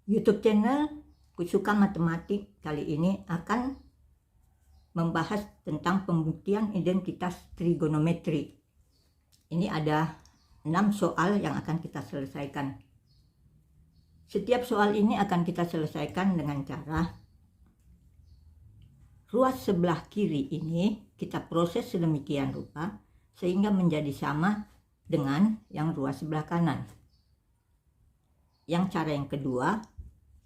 YouTube channel Kusuka Matematik kali ini akan membahas tentang pembuktian identitas trigonometri. Ini ada 6 soal yang akan kita selesaikan. Setiap soal ini akan kita selesaikan dengan cara ruas sebelah kiri ini kita proses sedemikian rupa sehingga menjadi sama dengan yang ruas sebelah kanan. Yang cara yang kedua,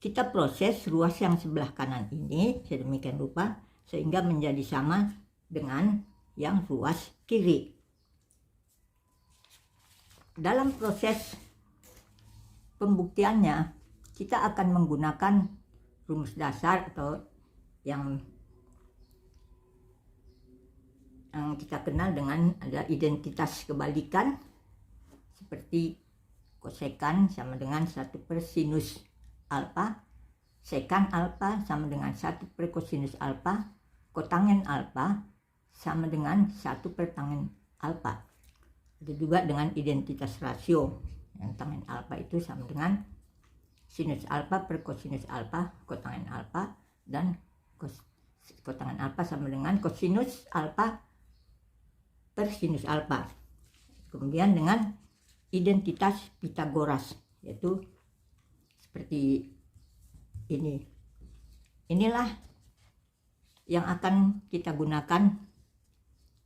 kita proses ruas yang sebelah kanan ini sedemikian rupa sehingga menjadi sama dengan yang ruas kiri. Dalam proses pembuktiannya, kita akan menggunakan rumus dasar atau yang kita kenal dengan ada identitas kebalikan, seperti kosekan sama dengan 1 per sinus alfa, sekan alfa sama dengan 1 per kosinus alfa, kotangen alfa sama dengan 1 per tangen alfa. Ada juga dengan identitas rasio, yang tangen alfa itu sama dengan sinus alfa per kosinus alfa, kotangen alfa, dan kotangen alfa sama dengan kosinus alfa per sinus alfa. Kemudian dengan identitas Pitagoras, yaitu seperti ini. Inilah yang akan kita gunakan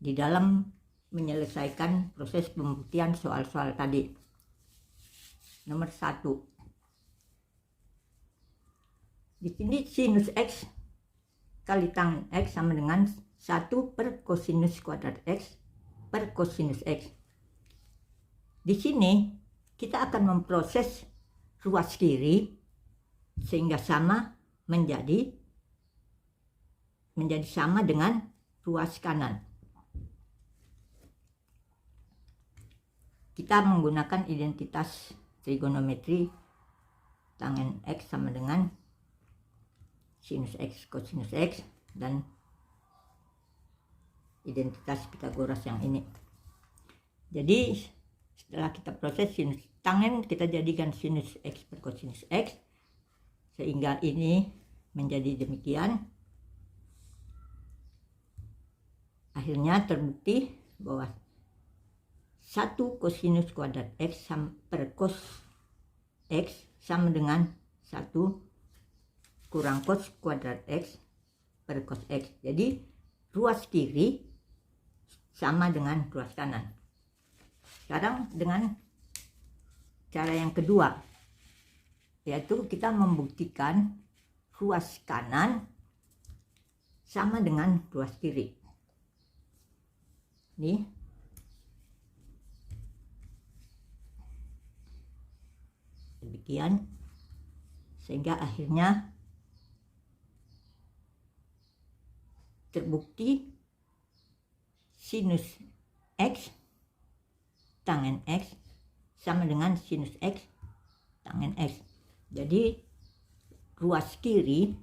di dalam menyelesaikan proses pembuktian soal-soal tadi. Nomor 1. Di sini sinus X kali tangen X sama dengan 1 per kosinus kuadrat X per kosinus X. Di sini kita akan memproses ruas kiri sehingga sama menjadi sama dengan ruas kanan. Kita menggunakan identitas trigonometri tangen X sama dengan sinus X kosinus X dan identitas Pitagoras yang ini. Jadi setelah kita proses sinus tangen, kita jadikan sinus X per kosinus X sehingga ini menjadi demikian. Akhirnya terbukti bahwa 1 kosinus kuadrat X per cos X sama dengan 1 kurang cos kuadrat X per cos X. Jadi ruas kiri sama dengan ruas kanan. Sekarang dengan cara yang kedua, yaitu kita membuktikan ruas kanan sama dengan ruas kiri. Ini demikian sehingga akhirnya terbukti sinus X tangen X sama dengan sinus X tangen X. Jadi ruas kiri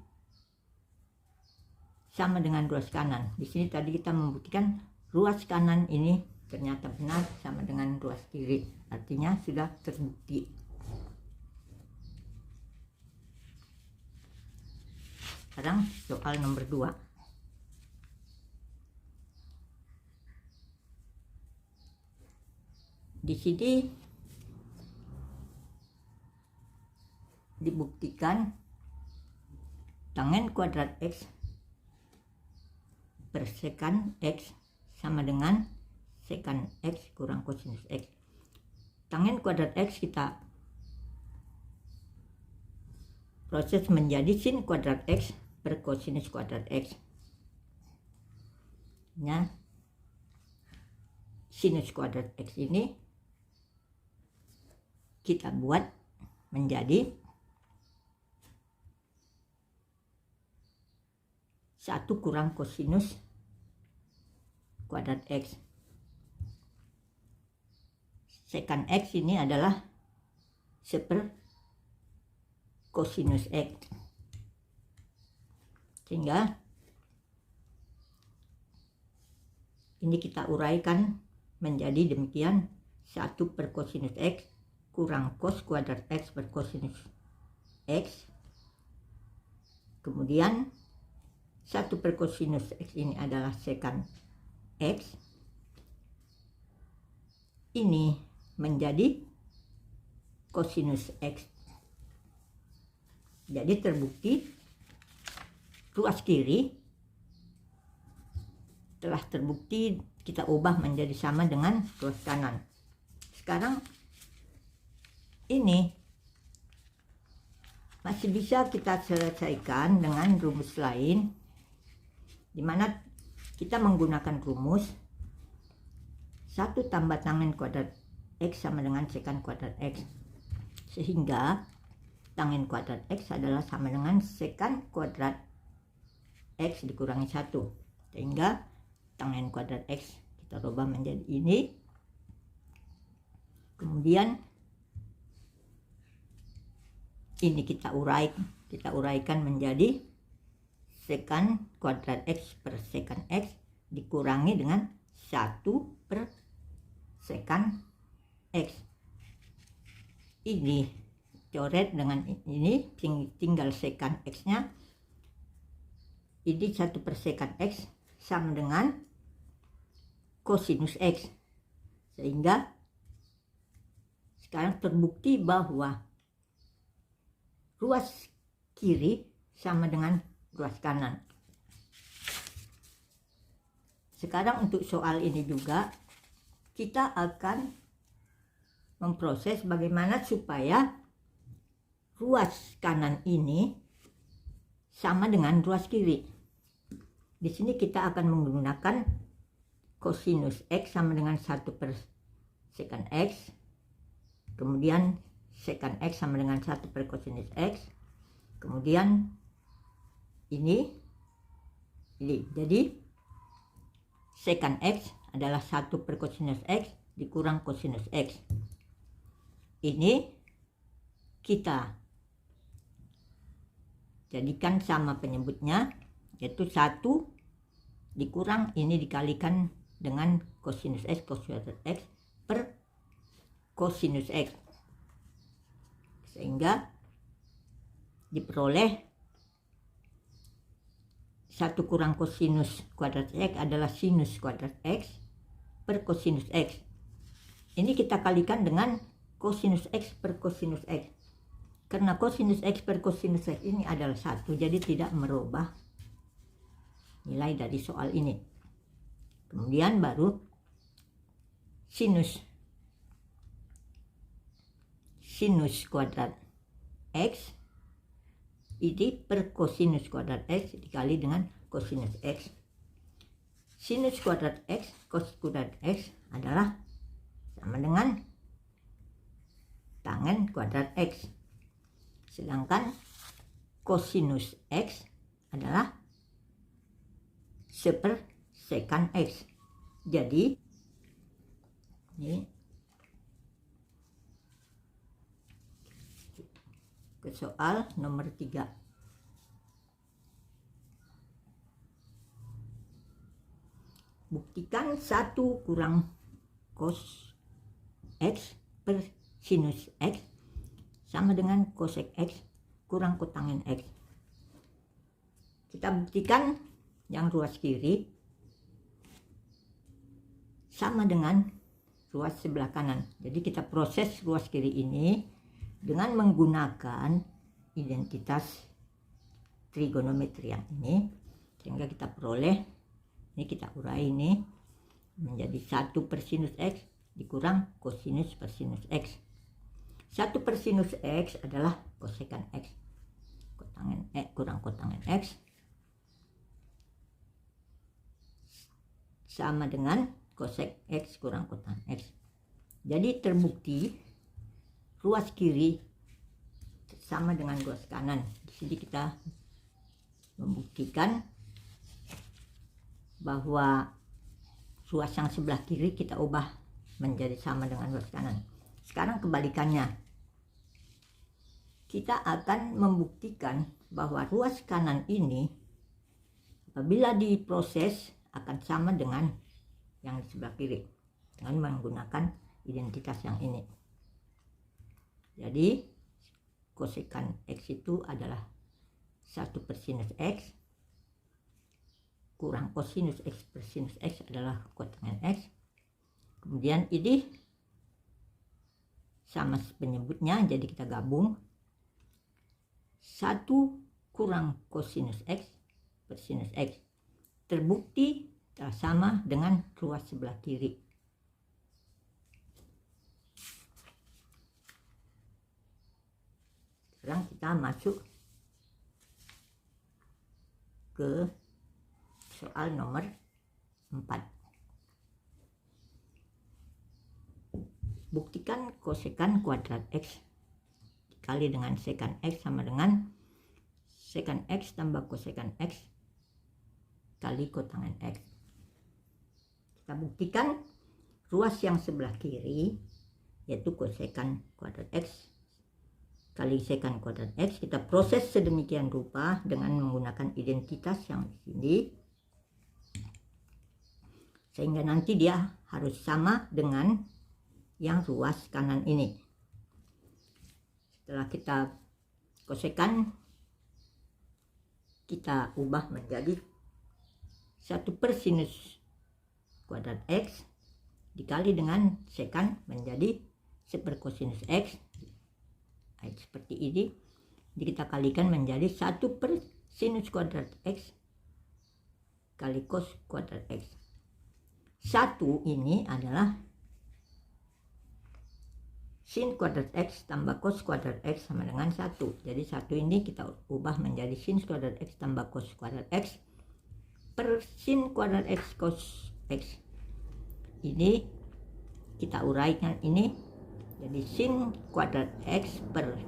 sama dengan ruas kanan. Di sini tadi kita membuktikan ruas kanan ini ternyata benar sama dengan ruas kiri. Artinya sudah terbukti. Sekarang soal nomor 2. Di sini dibuktikan tangen kuadrat X per sekan X sama dengan sekan X kurang kosinus X. Tangen kuadrat X kita proses menjadi sin kuadrat X per kosinus kuadrat X. Nah, sinus kuadrat X ini kita buat menjadi 1 kurang kosinus kuadrat X. Sekan X ini adalah 1 per kosinus X. Sehingga ini kita uraikan menjadi demikian: 1 per kosinus X kurang cos kuadrat X per kosinus X, kemudian 1 per kosinus X ini adalah sekant X, ini menjadi kosinus X. Jadi terbukti ruas kiri telah terbukti kita ubah menjadi sama dengan ruas kanan. Sekarang ini masih bisa kita selesaikan dengan rumus lain, di mana kita menggunakan rumus 1 tambah tangen kuadrat X sama dengan sekant kuadrat X, sehingga tangen kuadrat X adalah sama dengan sekant kuadrat X dikurangi 1, sehingga tangen kuadrat X kita rubah menjadi ini. Kemudian ini kita uraikan menjadi sekant kuadrat X per sekant X dikurangi dengan 1 per sekant X. Ini coret dengan ini, tinggal sekant X nya. Ini 1 per sekant X sama dengan kosinus X, sehingga sekarang terbukti bahwa ruas kiri sama dengan ruas kanan. Sekarang untuk soal ini juga kita akan memproses bagaimana supaya ruas kanan ini sama dengan ruas kiri. Di sini kita akan menggunakan kosinus X sama dengan 1 per sekant X, kemudian sekant X sama dengan 1 per kosinus X, kemudian ini. Jadi sekant X adalah 1 per kosinus X dikurang kosinus X. Ini kita jadikan sama penyebutnya, yaitu 1 dikurang ini dikalikan dengan kosinus X X per kosinus X, sehingga diperoleh 1 kurang kosinus kuadrat X adalah sinus kuadrat X per kosinus X. Ini kita kalikan dengan kosinus X per kosinus X, karena kosinus X per kosinus X ini adalah 1, jadi tidak merubah nilai dari soal ini. Kemudian baru sinus kuadrat X ini per kosinus kuadrat X dikali dengan kosinus X. Sinus kuadrat X cos kuadrat X adalah sama dengan tangen kuadrat X, sedangkan kosinus X adalah 1 per sekant X. Jadi ini ke soal nomor 3. Buktikan 1 kurang cos X per sinus X sama dengan cosec X kurang kotangen X. Kita buktikan yang ruas kiri sama dengan ruas sebelah kanan. Jadi kita proses ruas kiri ini dengan menggunakan identitas trigonometri yang ini, sehingga kita peroleh, ini kita urai ini menjadi 1 per sinus X dikurang kosinus per sinus X. 1 per sinus X adalah kosekant X kotangen X kurang kotangen X sama dengan kosek X kurang kotan X. Jadi terbukti ruas kiri sama dengan ruas kanan. Di sini kita membuktikan bahwa ruas yang sebelah kiri kita ubah menjadi sama dengan ruas kanan. Sekarang kebalikannya, kita akan membuktikan bahwa ruas kanan ini apabila diproses akan sama dengan yang di sebelah kiri dengan menggunakan identitas yang ini. Jadi kosekan X itu adalah 1 per sinus X kurang kosinus X per sinus X adalah kotangen X. Kemudian ini sama penyebutnya, jadi kita gabung 1 kurang kosinus X per sinus X. Terbukti telah sama dengan ruas sebelah kiri. Sekarang kita masuk ke soal nomor 4. Buktikan kosekan kuadrat X dikali dengan sekan X sama dengan sekan X tambah kosekan X kali kotangen X. Kita buktikan ruas yang sebelah kiri, yaitu kosekan kuadrat X kali sekan kuadrat X, kita proses sedemikian rupa dengan menggunakan identitas yang di sini, sehingga nanti dia harus sama dengan yang ruas kanan ini. Setelah kita kosekan, kita ubah menjadi 1 per sinus kuadrat X dikali dengan sekan menjadi 1 per kosinus X. Seperti ini. Jadi kita kalikan menjadi 1 per sinus kuadrat X kali cos kuadrat X. 1 ini adalah sin kuadrat X tambah cos kuadrat X sama dengan 1. Jadi 1 ini kita ubah menjadi sin kuadrat X tambah cos kuadrat X per sin kuadrat X cos X. Ini kita uraikan ini jadi sin kuadrat X per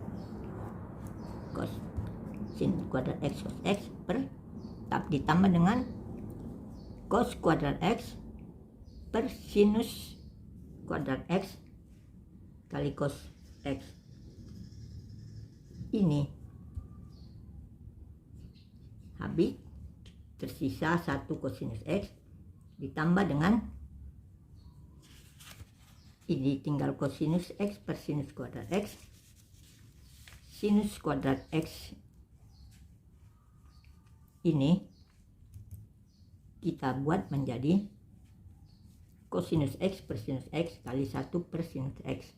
cos sin kuadrat X cos X per ditambah dengan cos kuadrat X per sinus kuadrat X kali cos X. Ini habis tersisa 1 kosinus X ditambah dengan ini tinggal kosinus X per sinus kuadrat X. Sinus kuadrat X ini kita buat menjadi kosinus X per sinus X kali 1 per sinus X.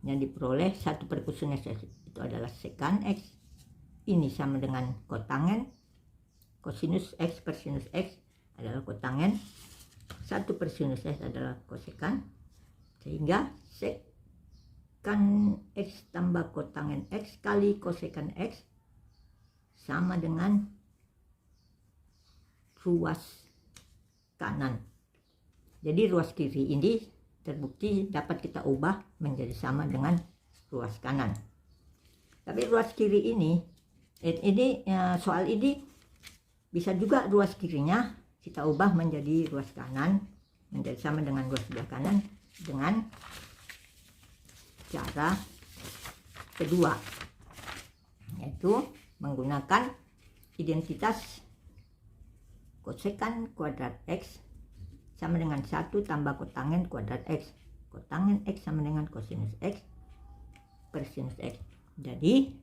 Yang diperoleh 1 per kosinus X itu adalah sekan X. Ini sama dengan kotangen. Kosinus X per sinus X adalah kotangen. 1 per sinus X adalah kosekan. Sehingga sekan X tambah kotangen X kali kosekan X sama dengan ruas kanan. Jadi ruas kiri ini terbukti dapat kita ubah menjadi sama dengan ruas kanan. Tapi ruas kiri ini soal ini bisa juga ruas kirinya kita ubah menjadi ruas kanan, menjadi sama dengan ruas sebelah kanan dengan cara kedua, yaitu menggunakan identitas kosekan kuadrat X sama dengan 1 tambah kotangen kuadrat X. Kotangen X sama dengan kosinus X per sinus X. Jadi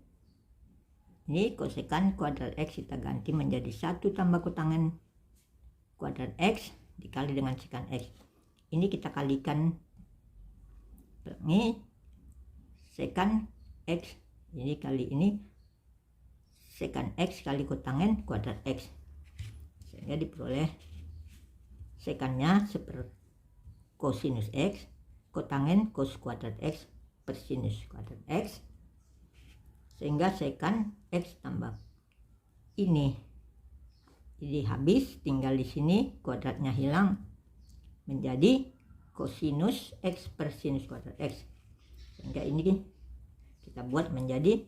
ini kosekan kuadrat X kita ganti menjadi 1 tambah kotangen kuadrat X dikali dengan sekan X. Ini kita kalikan, ini sekan X, ini kali ini sekan X kali kotangen kuadrat X, sehingga diperoleh sekannya 1 per kosinus X kotangen cos kuadrat X per sinus kuadrat X, sehingga sekan X tambah ini habis, tinggal di sini kuadratnya hilang menjadi kosinus X per sinus kuadrat X, sehingga ini kita buat menjadi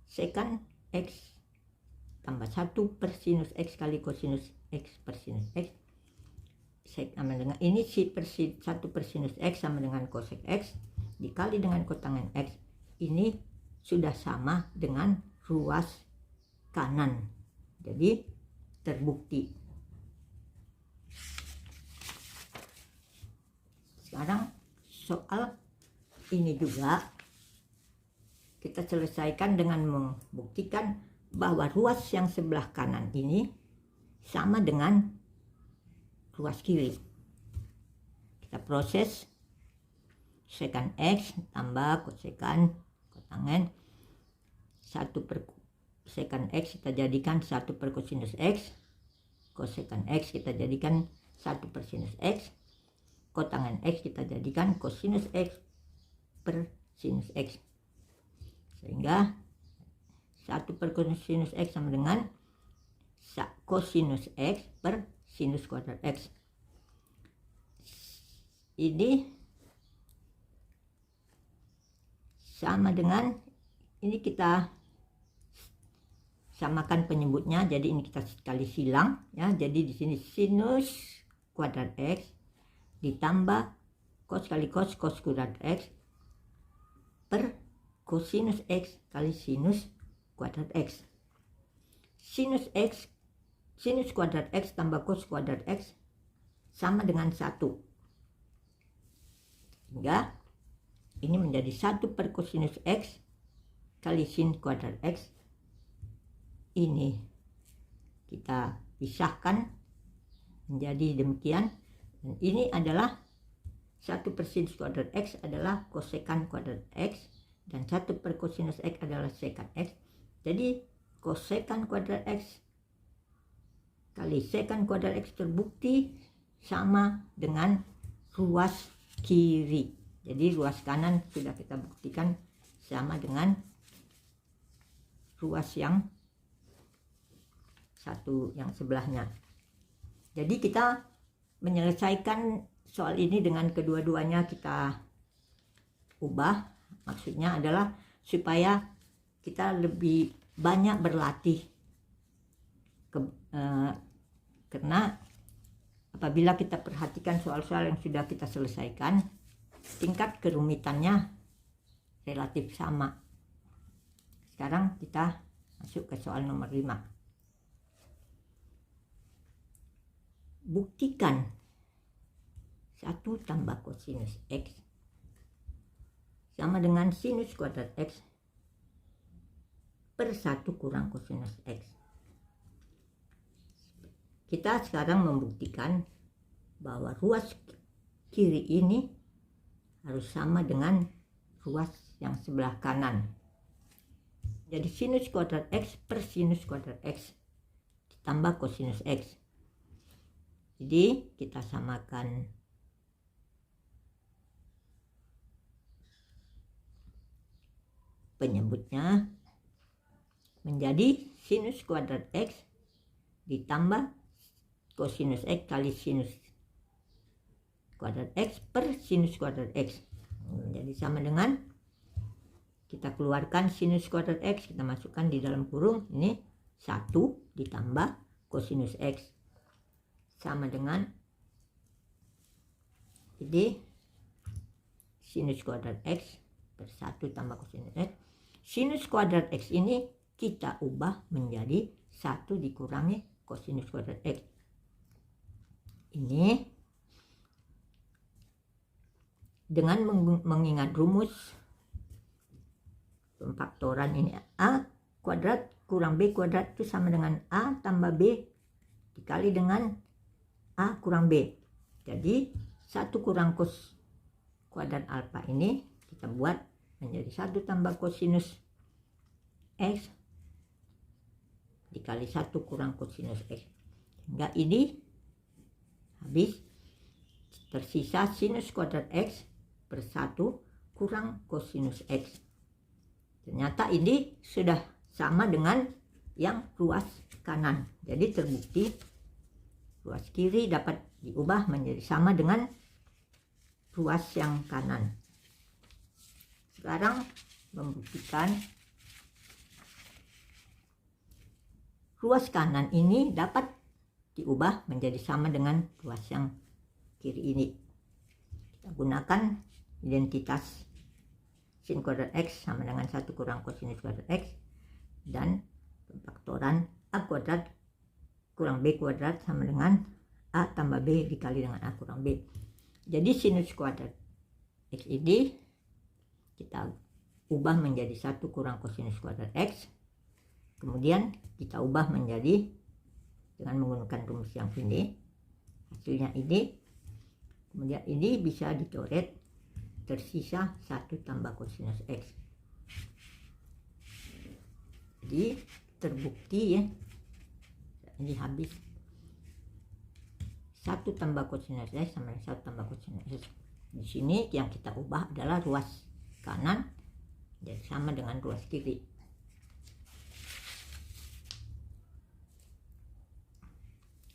sekan X tambah 1 per sinus X kali kosinus X per sinus X sama dengan ini 1 per sinus X sama dengan cosec X dikali dengan kotangen X. Ini sudah sama dengan ruas kanan, jadi terbukti. Sekarang soal ini juga kita selesaikan dengan membuktikan bahwa ruas yang sebelah kanan ini sama dengan ruas kiri. Kita proses kosekan X tambah kosekan kotangen 1 per kosekan X kita jadikan 1 per kosinus X, kosekan X kita jadikan 1 per sinus X, kotangen X kita jadikan kosinus X per sinus X, sehingga 1 per kosinus X sama dengan kosinus X per sinus kuadrat X. Ini sama dengan, ini kita samakan penyebutnya, jadi ini kita sekali silang ya. Jadi di sini sinus kuadrat X ditambah cos kali cos kuadrat X per kosinus X kali sinus kuadrat X. Sinus kuadrat X tambah cos kuadrat X sama dengan 1. Sehingga ini menjadi 1 per kosinus X kali sin kuadrat X. Ini kita pisahkan menjadi demikian. Dan ini adalah 1 per sinus kuadrat X adalah kosekan kuadrat X. Dan 1 per kosinus X adalah sekan X. Jadi kosekan kuadrat X kali sekan kuadrat X terbukti sama dengan ruas kiri. Jadi ruas kanan sudah kita buktikan sama dengan ruas yang satu yang sebelahnya. Jadi kita menyelesaikan soal ini dengan kedua-duanya kita ubah. Maksudnya adalah supaya kita lebih banyak berlatih karena apabila kita perhatikan soal-soal yang sudah kita selesaikan, tingkat kerumitannya relatif sama. Sekarang kita masuk ke soal nomor 5. Buktikan 1 tambah kosinus X sama dengan sinus kuadrat X per 1 kurang kosinus X. Kita sekarang membuktikan bahwa ruas kiri ini harus sama dengan ruas yang sebelah kanan. Jadi sinus kuadrat X per sinus kuadrat X ditambah kosinus X. Jadi kita samakan penyebutnya menjadi sinus kuadrat X ditambah kosinus X kali sinus kuadrat X per sinus kuadrat X. Jadi sama dengan kita keluarkan sinus kuadrat X, kita masukkan di dalam kurung, ini 1 ditambah kosinus X sama dengan, jadi sinus kuadrat X per 1 tambah kosinus X. Sinus kuadrat X ini kita ubah menjadi 1 dikurangi kosinus kuadrat X. Ini dengan mengingat rumus pemfaktoran ini, A kuadrat kurang B kuadrat itu sama dengan A tambah B dikali dengan A kurang B. Jadi 1 kurang cos kuadrat alfa ini kita buat menjadi 1 tambah kosinus X dikali 1 kurang kosinus X. Hingga ini habis, tersisa sinus kuadrat X per 1 kurang kosinus X. Ternyata ini sudah sama dengan yang ruas kanan. Jadi terbukti ruas kiri dapat diubah menjadi sama dengan ruas yang kanan. Sekarang membuktikan ruas kanan ini dapat diubah menjadi sama dengan ruas yang kiri ini. Kita gunakan identitas sin kuadrat X sama dengan 1 kurang kosinus kuadrat X dan pemfaktoran A kuadrat kurang B kuadrat sama dengan A tambah B dikali dengan A kurang B. Jadi sinus kuadrat X ini kita ubah menjadi 1 kurang kosinus kuadrat X. Kemudian kita ubah menjadi dengan menggunakan rumus yang ini. Hasilnya ini. Kemudian ini bisa dicoret, tersisa 1 tambah kosinus X. Jadi terbukti ya, ini habis 1 tambah kosinus X sama dengan 1 tambah kosinus X. Di sini yang kita ubah adalah ruas kanan dan sama dengan ruas kiri.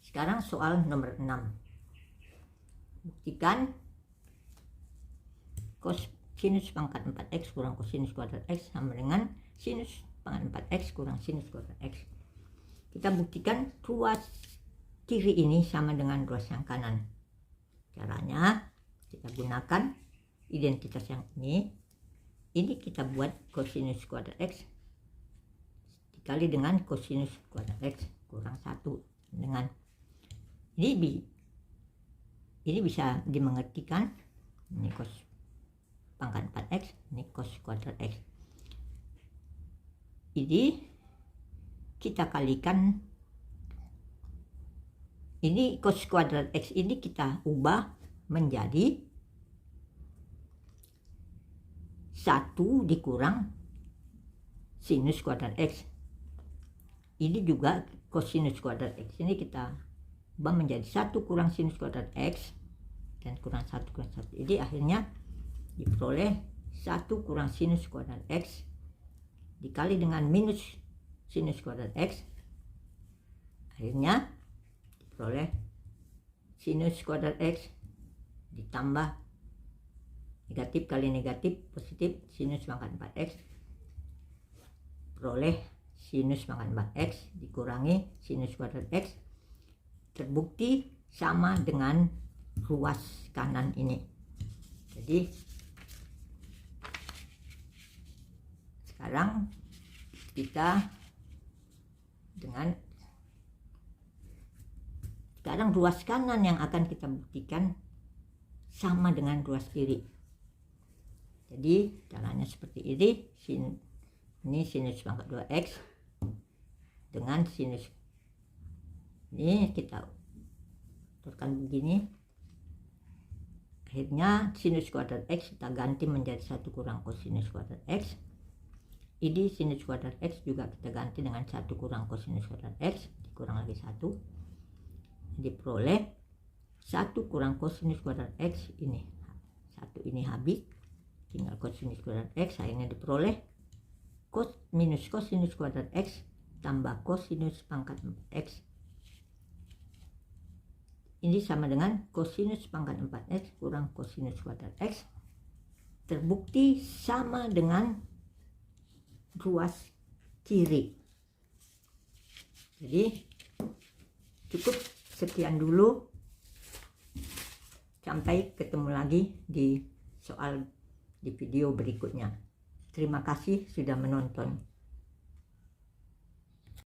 Sekarang soal nomor 6. Buktikan sinus pangkat 4x kurang kosinus kuadrat X sama dengan sinus pangkat 4x kurang sinus kuadrat X. Kita buktikan ruas kiri ini sama dengan ruas yang kanan. Caranya kita gunakan identitas yang ini kita buat kosinus kuadrat X dikali dengan kosinus kuadrat X kurang 1 dengan ini bisa dimengertikan, ini cos pangkat 4x, ini cos kuadrat X. Ini kita kalikan, ini cos kuadrat X ini kita ubah menjadi 1 dikurang sinus kuadrat X. Ini juga kosinus kuadrat X ini kita ubah menjadi 1 kurang sinus kuadrat X dan kurang 1 kurang 1. Jadi akhirnya diperoleh 1 kurang sinus kuadrat X dikali dengan minus sinus kuadrat X. Akhirnya diperoleh sinus kuadrat X ditambah negatif kali negatif positif sinus pangkat 4x, peroleh sinus pangkat 4x dikurangi sinus kuadrat X, terbukti sama dengan ruas kanan ini. Jadi sekarang ruas kanan yang akan kita buktikan sama dengan ruas kiri. Jadi caranya seperti ini, ini sinus pangkat 2x dengan sinus ini kita aturkan begini. Akhirnya sinus kuadrat X kita ganti menjadi 1 kurang kosinus kuadrat X. Ini sinus kuadrat X juga kita ganti dengan 1 kurang kosinus kuadrat X dikurang lagi 1. Diperoleh 1 kurang kosinus kuadrat X ini. 1 ini habis, tinggal kosinus kuadrat X. Akhirnya diperoleh minus kosinus kuadrat X tambah kosinus pangkat X. Ini sama dengan kosinus pangkat 4x kurang kosinus kuadrat X. Terbukti sama dengan ruas kiri. Jadi cukup sekian dulu. Sampai ketemu lagi di video berikutnya. Terima kasih sudah menonton.